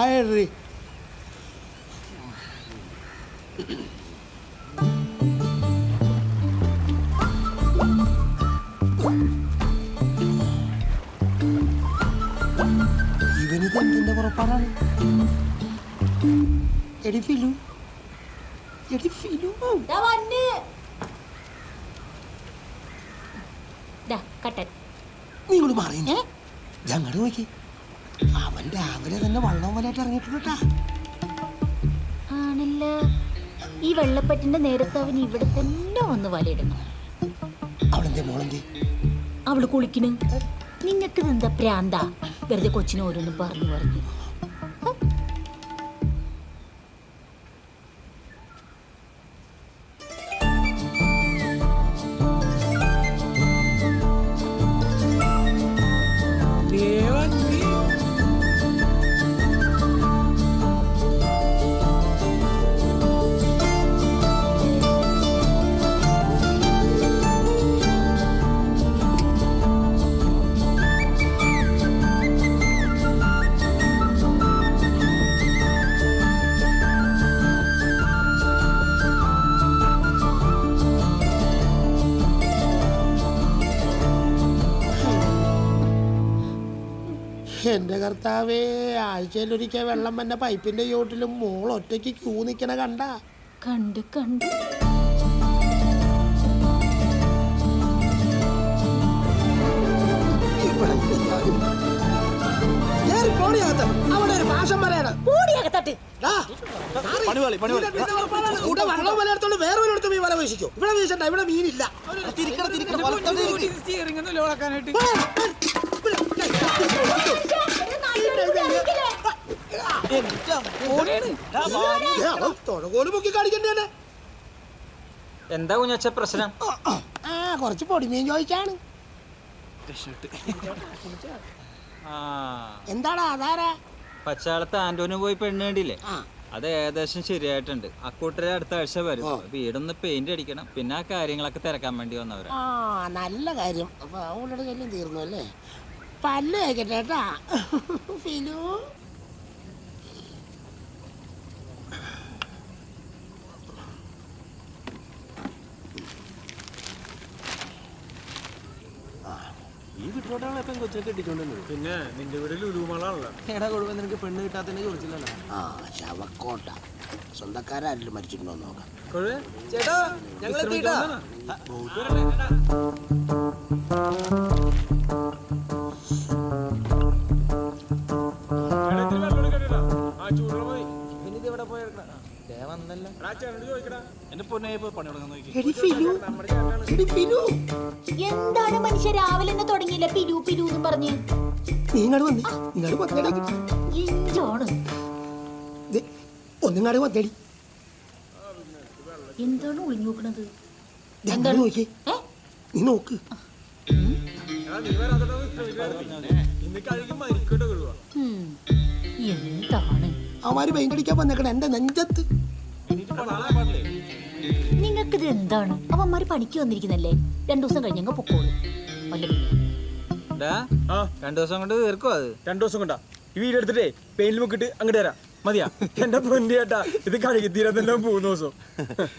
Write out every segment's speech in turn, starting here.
ആയറി ഇവനിത് എന്തിന്റെ പുറപ്പാടാണ്? എടി ഫിലു, എടി ഫിലു, നീ ഇങ്ങോട്ട് മാറി ഞങ്ങട് നോക്കി. അവൻ രാവിലെ തന്നെ വള്ളം വലയായിട്ട് ഇറങ്ങിയിട്ടുണ്ടാ. ആണല്ലോ, ഈ വെള്ളപ്പറ്റിന്റെ നേരത്തെ അവൻ ഇവിടെ തന്നെ വന്ന് വലയിടണം. അവളെന്തേ മോളെന്തേ? അവള് കുളിക്കണ്. നിങ്ങക്ക് എന്താ പ്രാന്താ? വെറുതെ കൊച്ചിനെ ഓരോന്നും പറഞ്ഞു. എന്റെ കർത്താവേ, ആഴ്ചയിലൊരിക്കൽ വെള്ളം വന്ന പൈപ്പിന്റെ ചോട്ടിലും മോൾ ഒറ്റയ്ക്ക് ക്യൂ നിക്കണ കണ്ട് അവിടെ ഒരു ഭാഷം പറയണം. വെള്ളം വലയെടുത്തോണ്ട് വേറെ ഒരിടത്തും ഈ വല വീശിക്കോ. ഇവിടെ വീശണ്ട, ഇവിടെ മീനില്ല. എന്താ കുഞ്ഞച്ച പ്രശ്നം? കുറച്ച് പൊടിമീൻ ചോദിച്ചാണ്. എന്താടാ അതാരാ? പച്ചാളത്ത് ആന്റോന് പോയി പെണ്ണ് കണ്ടില്ലേ? അത് ഏകദേശം ശരിയായിട്ടുണ്ട്. അക്കൂട്ടരെ അടുത്ത ആഴ്ച വരും. വീടൊന്ന് പെയിന്റ് അടിക്കണം. പിന്നെ ആ കാര്യങ്ങളൊക്കെ തിരക്കാൻ വേണ്ടി വന്നവരാ. നല്ല കാര്യം. അപ്പൊ അവളുടെ കല്യം തീർന്നു അല്ലേ? പല്ല് കേട്ടാ ഫിലു. ഈ വീട്ടിലോട്ടാണ് ഇപ്പം കൊച്ചൊക്കെ ഇട്ടിച്ചോണ്ടിരുന്നത്. പിന്നെ നിന്റെ വീട് ലുലുമാളാണല്ലോ. എടാ കുഴപ്പം നിനക്ക് പെണ്ണ് കിട്ടാത്തതിനെ ചോദിച്ചില്ലല്ലോ. ശവക്കോട്ട സ്വന്തക്കാരും മരിച്ചിട്ടുണ്ടോ നോക്കാം. ചേട്ടാ ഞങ്ങൾ എത്തിയിട്ടാ. എന്താണ് മനുഷ്യ രാവിലെ തന്നെ തുടങ്ങിയില്ല പിരു പിരു എന്ന് പറഞ്ഞ്? ഒന്നിങ്ങാട് വന്നേടി. എന്താണ് ഒളിഞ്ഞു നോക്കണത്? നീ നോക്ക്. എന്താണ് അവന്മാര് പെയിന്റ് അടിക്കാൻ വന്നേക്കണ എന്റെ നെഞ്ചത്ത്. നിങ്ങൾക്കിത് എന്താണ്? അവന്മാര് പണിക്ക് വന്നിരിക്കുന്നല്ലേ? 2 ദിവസം കഴിഞ്ഞങ്ങ് പൊക്കോളൂ. രണ്ടു ദിവസം കൊണ്ട് തീർക്കോ? അത് 2 ദിവസം കൊണ്ടാ ഈ വീട് എടുത്തിട്ടേ പെയിന്റിൽ മുക്കിട്ട് അങ്ങോട്ട് തരാം. മതിയാ? എന്റെ പൊന്നി ചേട്ടാ, ഇത് കഴുകി തീരത്തെല്ലാം 3 ദിവസം.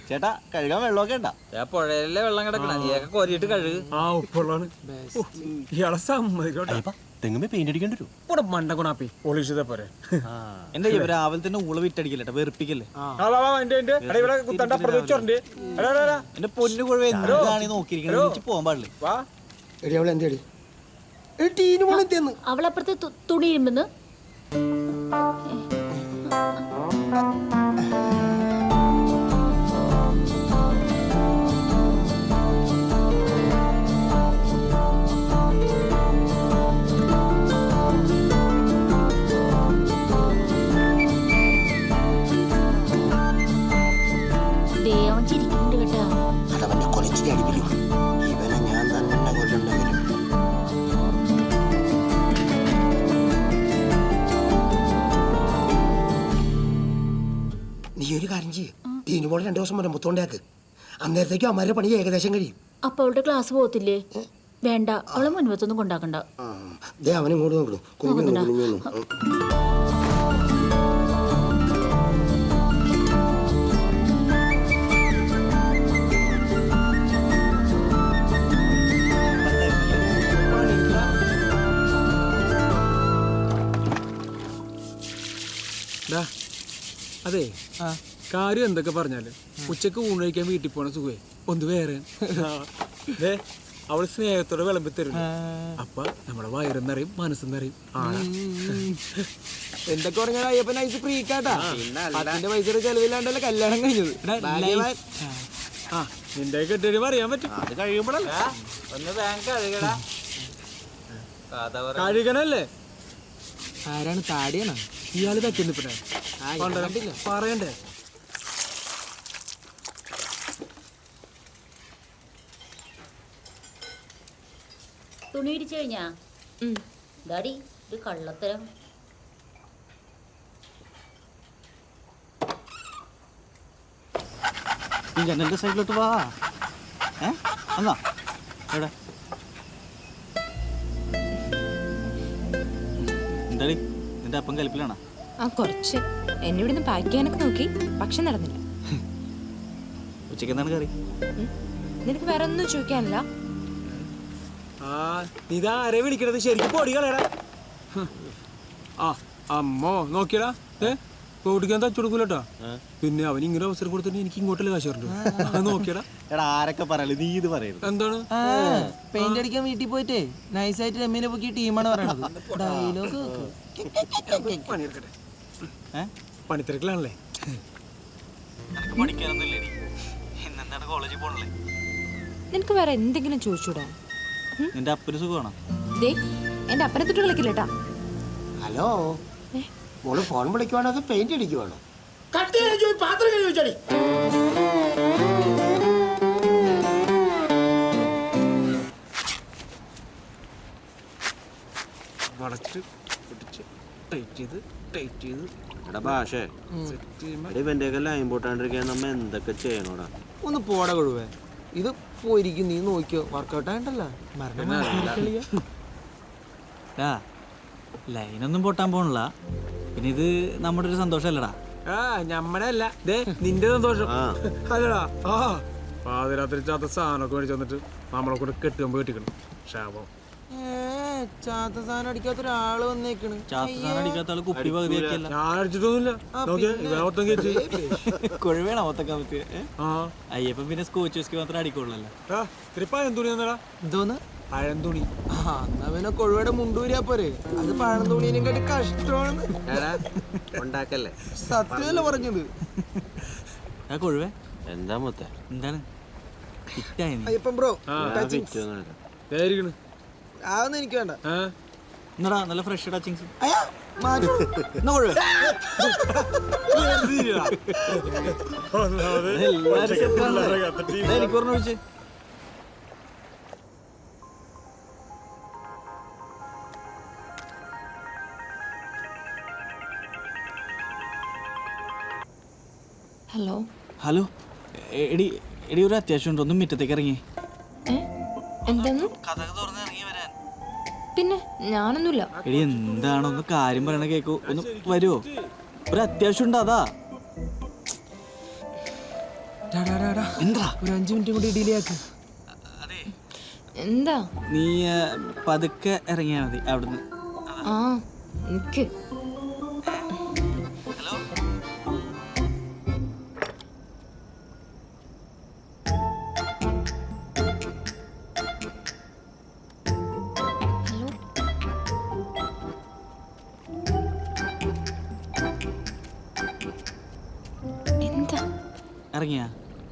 ചേട്ടാ കഴുകാൻ വെള്ളമൊക്കെ ഉണ്ടാ? പുഴയിലെ വെള്ളം കിടക്കണ, നീയൊക്കെ കോരിയിട്ട് കഴുകു. ഉപ്പുള്ളതാണ്. ഇയാളെ സമ്മതിക്കോട്ടെ. തെങ്ങുമ്പോ പെയിന്റ് അടിക്കേണ്ടി വരും. ഇവിടെ മണ്ട കൊണാപ്പി പോലീസ് പോരെ. എന്റെ രാവിലെ തന്നെ ഊള വിറ്റടിക്കല്ലേ, വെറുപ്പിക്കല്ലേ. എന്റെ പൊന്നു കുഴ നോക്കിയിരിക്കണ പോകാൻ പാടില്ലേ? അവളപ്പുറത്ത് തുണി ഇരുമ്പെന്ന്. നീ ഒരു കാര്യം ചെയ്യും, ടീനുപോലെ 2 ദിവസം വരെ മുത്തോണ്ടാക്ക്. അന്നേരത്തേക്കും അമ്മമാരുടെ പണി ഏകദേശം കഴിയും. അപ്പൊ അവളുടെ ക്ലാസ് പോകത്തില്ലേ? വേണ്ട, അവളെ മുൻപത്തൊന്നും കൊണ്ടാക്കണ്ട. അവനും ഇങ്ങോട്ട് നോക്കണം. അതെ കാര്യം എന്തൊക്കെ പറഞ്ഞാല് ഉച്ചക്ക് ഊണ് കഴിക്കാൻ വീട്ടിൽ പോണ സുഖേ ഒന്ന് വേറെ അവള് സ്നേഹത്തോടെ വിളമ്പി തരും. അപ്പൊ നമ്മുടെ വയറെന്നറിയും മനസ്സെന്നറിയും. എന്തൊക്കെ പറഞ്ഞാൽ അയ്യപ്പൻ ഐസ് ഫ്രീക്കാട്ടാ. അതിന്റെ പൈസയുടെ ചെലവില്ലാണ്ടല്ലേ കല്യാണം കഴിഞ്ഞത്. ആ നിന്റെ കെട്ടിട്ട് പറയാൻ പറ്റും. അത് കഴിയുമ്പോഴല്ലേ ഒന്ന് ബാങ്ക് കഴുകടാ. കഴുകണല്ലേ? ആരാണ് താടിയാണോ ഇയാള് തറ്റുന്നു പറയണ്ടേ? തുണി ഇടിച്ചു കഴിഞ്ഞാ ഡാഡി ഒരു കള്ളത്തരം. ജനലിന്റെ സൈഡിലോട്ട് വാ. എന്നാ എവിടെ എന്താടി നിന്റെ അപ്പം കലിപ്പിലാണോ? ആ കുറച്ച് എന്നെ ഇവിടുന്ന് പാക്ക് ചെയ്യാനൊക്കെ നോക്കി, പക്ഷെ നടന്നില്ല. ഉച്ചയ്ക്ക് എന്താണ് കറി? നിനക്ക് വേറെ ഒന്നും ചോദിക്കാനില്ല? ഇതാരെ വിളിക്കണത്? ശരിക്കും പൊടി കളയടാ. ആ അമ്മോ നോക്കിയടാ, ഓടിക്കാൻ തച്ചു കൊടുക്കൂലട്ടാ. പിന്നെ അവൻ ഇങ്ങനെ അവസരം കൊടുത്തിട്ട് എനിക്ക് ഇങ്ങോട്ടല്ലേ കാശ് പറഞ്ഞു. നോക്കിയടാ. എടാ ആരൊക്കെ പറയല്, നീ ഇത് പറയരുത്. എന്താണ് പെയിന്റ് അടിക്കാൻ വീട്ടിൽ പോയിട്ടേ നൈസായിട്ട് രമ്യനെ പൊക്കി ടീമാണ് പറയണത്. ഡയലോഗ് പണിയെടുക്കട്ടെ. പണിത്തിരക്കിലാണല്ലേ? നിനക്ക് വേറെ എന്തെങ്കിലും ചോദിച്ചൂടാ? നിന്റെ അപ്പന് സുഖമാണോ? ദേ എന്റെ അപ്പനെ തൊട്ട് കളിക്കില്ലട്ടാ. ഹലോ, മോള് ഫോൺ വിളിക്കുവാണോ അത് പെയിന്റ് അടിക്കുവാണോ? കട്ട് ചെയ്ത് പാത്രം ചോദിച്ചാടി. വളച്ച് പിടിച്ച് ടൈറ്റ് ചെയ്ത് എടാ ഭാഷേ, ഇവന്റെയൊക്കെ ലൈൻ പൊട്ടാണ്ടിരിക്കാൻ നമ്മ എന്തൊക്കെ ചെയ്യണോടാ? ഒന്ന് പോടാ കൊഴുവേ. ഇത് പോയിരിക്കും, നീ നോക്കിയോ. വർക്കൗട്ട് ആയിട്ടല്ല ലൈനൊന്നും പൊട്ടാൻ പോണില്ല. പിന്നെ ഇത് നമ്മുടെ ഒരു സന്തോഷമല്ലടാ. ഞമ്മടെ അല്ല, നിന്റെ സന്തോഷം അല്ലടാ. പാതിരാത്രി ചാത്ത സാധനമൊക്കെ മേടിച്ചു വന്നിട്ട് നമ്മളെ കൂടെ കെട്ടുമ്പോ കെട്ടിക്കണം. ശാപം. ചാത്ത സാധനം അടിക്കാത്ത ഒരാള് വന്നേക്കണ്. ചാത്ത സാധനം അടിക്കാത്ത ആള് കുപ്പി പകുതിയാക്കിയല്ല. ഞാൻ അടിച്ചിട്ടൊന്നുമില്ല. മൊത്തം കയറ്റി കൊഴുവേണ മൊത്തം അയ്യപ്പൻ പിന്നെ സ്കോച്ച് വിസ്കി മാത്രം അടിക്കുള്ളല്ലോ. പഴം തുണി തന്നടാ. എന്തോന്ന് പഴം തുണി? അവനെ കൊഴുവയുടെ മുണ്ടൂരിയാ പോരെ. അത് പഴം തുണീനും കണ്ടി കഷ്ടമാണ്. ഉണ്ടാക്കല്ലേ? സത്യമല്ല പറഞ്ഞത്. കൊഴുവേ എന്താ മൊത്ത എന്താണ് ഹിറ്റായി? അയ്യപ്പൻ ബ്രോ അതൊന്നും എനിക്ക് വേണ്ട. എന്നടാ നല്ല ഫ്രഷ് ടച്ചിങ്സ്. എനിക്ക് പറഞ്ഞു വിളിച്ചേ. ഹലോ ഹലോ, എടി എടി ഒരു അത്യാവശ്യം ഉണ്ട്, ഒന്നും മുറ്റത്തേക്ക് ഇറങ്ങി. എന്താന്ന്? പിന്നെ ഞാനൊന്നുമില്ല. എടി എന്താണോ ഒന്ന് കാര്യം പറയണ കേക്കോ, ഒന്ന് വരുമോ? ഒരു അത്യാവശ്യം ഉണ്ട്, അതാ. എന്താ ഒരു 5 മിനിറ്റ് കൂടി ഡിലേ ആക്ക്. എന്താ? നീ പതുക്കെ ഇറങ്ങിയാ മതി അവിടുന്ന്. ആ നിക്ക്.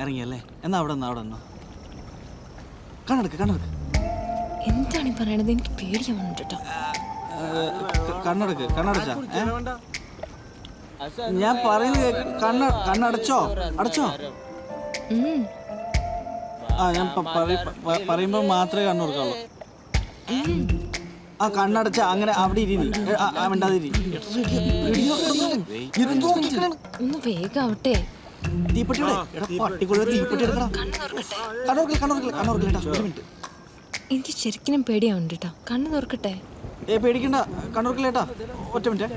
ഇറങ്ങിയല്ലേ? എന്നാ അവിടെ നിന്നോ. കണ്ണെടുക്ക്. എന്താണ് ഈ പറയണത്? എനിക്ക് പേടിയാവുന്നുണ്ട് കേട്ടോ. കണ്ണടച്ചാ ഞാൻ പറയുന്നത് കണ്ണടച്ചോ? ആ ഞാൻ പറയുമ്പോ മാത്രമേ കണ്ണുറക്കാവുള്ളൂ. ആ കണ്ണടച്ച അങ്ങനെ അവിടെ മിണ്ടാതിരി. ഒന്ന് വേഗാവട്ടെ. തീപ്പെട്ടിയുടെ പട്ടിക്കുള്ള തീപ്പെട്ടി എടുക്കണം. എനിക്ക് ശരിക്കും പേടിയാവുന്നുണ്ട് കേട്ടോ. കണ്ണ് തുറക്കട്ടെ. പേടിക്കണ്ട, കണ്ണൂർക്കില്ലേട്ടാ. ഒറ്റ മിനിറ്റ്.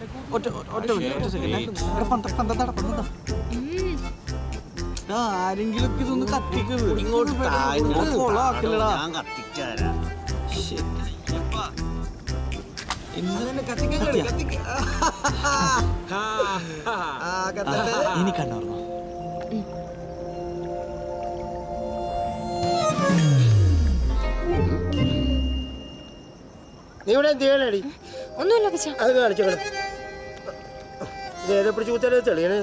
ആരെങ്കിലും ഇതൊന്ന് കത്തിക്കരുത്. ഇനി കണ്ണോർന്നോ. നീ ഇവിടെ എന്ത് ചെയ്യണടി? ഒന്നുമില്ല പച്ച. അത് കാണിച്ചോളെ. നേരെ പിടിച്ച് കുത്താൻ തെളിയണേ.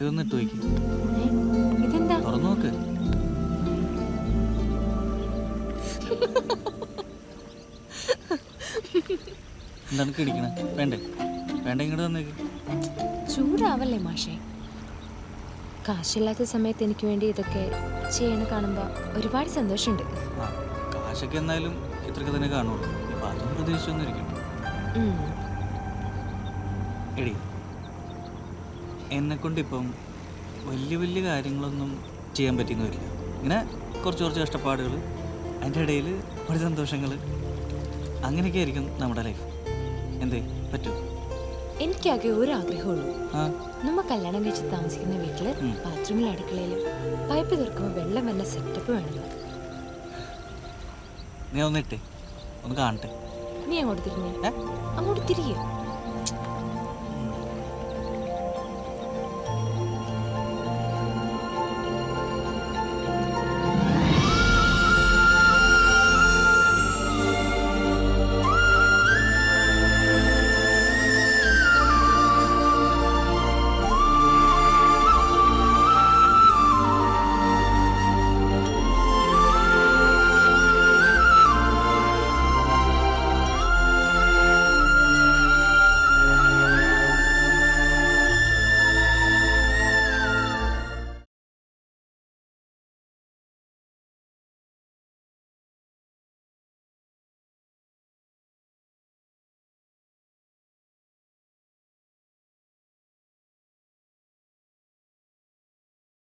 ഇതൊന്ന് ഇട്ട് വയ്ക്കും. ഇതെന്താ? തുറന്നു നോക്ക്. എന്താണ് കിടിക്കണേ? വേണ്ടേ? വേണ്ട, ഇങ്ങോട്ട് വന്നേക്ക്. ചൂടാവല്ലേ മാഷേ? കാശില്ലാത്ത സമയത്ത് എനിക്ക് വേണ്ടി ഇതൊക്കെ ചെയ്യണ കാണുമ്പോ ഒരുപാട് സന്തോഷമുണ്ട്. ആ, കാശൊക്കെ എന്നാലും ഇത്രയൊക്കെ തന്നെ കാണുള്ളൂ. ഇപ്പം അതും പ്രതീക്ഷിച്ചൊന്നും ഇരിക്കട്ടെ. എടി, എന്നെക്കൊണ്ടിപ്പം വലിയ വലിയ കാര്യങ്ങളൊന്നും ചെയ്യാൻ പറ്റിയെന്ന് വരില്ല. ഇങ്ങനെ കുറച്ച് കുറച്ച് കഷ്ടപ്പാടുകൾ, അതിൻ്റെ ഇടയിൽ ഒരു സന്തോഷങ്ങൾ, അങ്ങനെയൊക്കെ ആയിരിക്കും നമ്മുടെ ലൈഫ്. എന്തേ പറ്റുമോ? എനിക്കാകെ ഒരു ആഗ്രഹമുള്ളൂ. ആ, നമ്മ കല്യാണം കഴിച്ച് താമസിക്കുന്ന വീട്ടില് ബാത്റൂമിലും അടുക്കളയിലും പൈപ്പ് തുറക്കുമ്പോൾ വെള്ളം വരുന്ന സെറ്റപ്പ് വേണം. നീ ഒന്ന് ഇട്ടേ, ഒന്ന് കാണട്ടെ. നീ അങ്ങോട്ട് തിരിഞ്ഞേ. അങ്ങോട്ട് തിരികെ.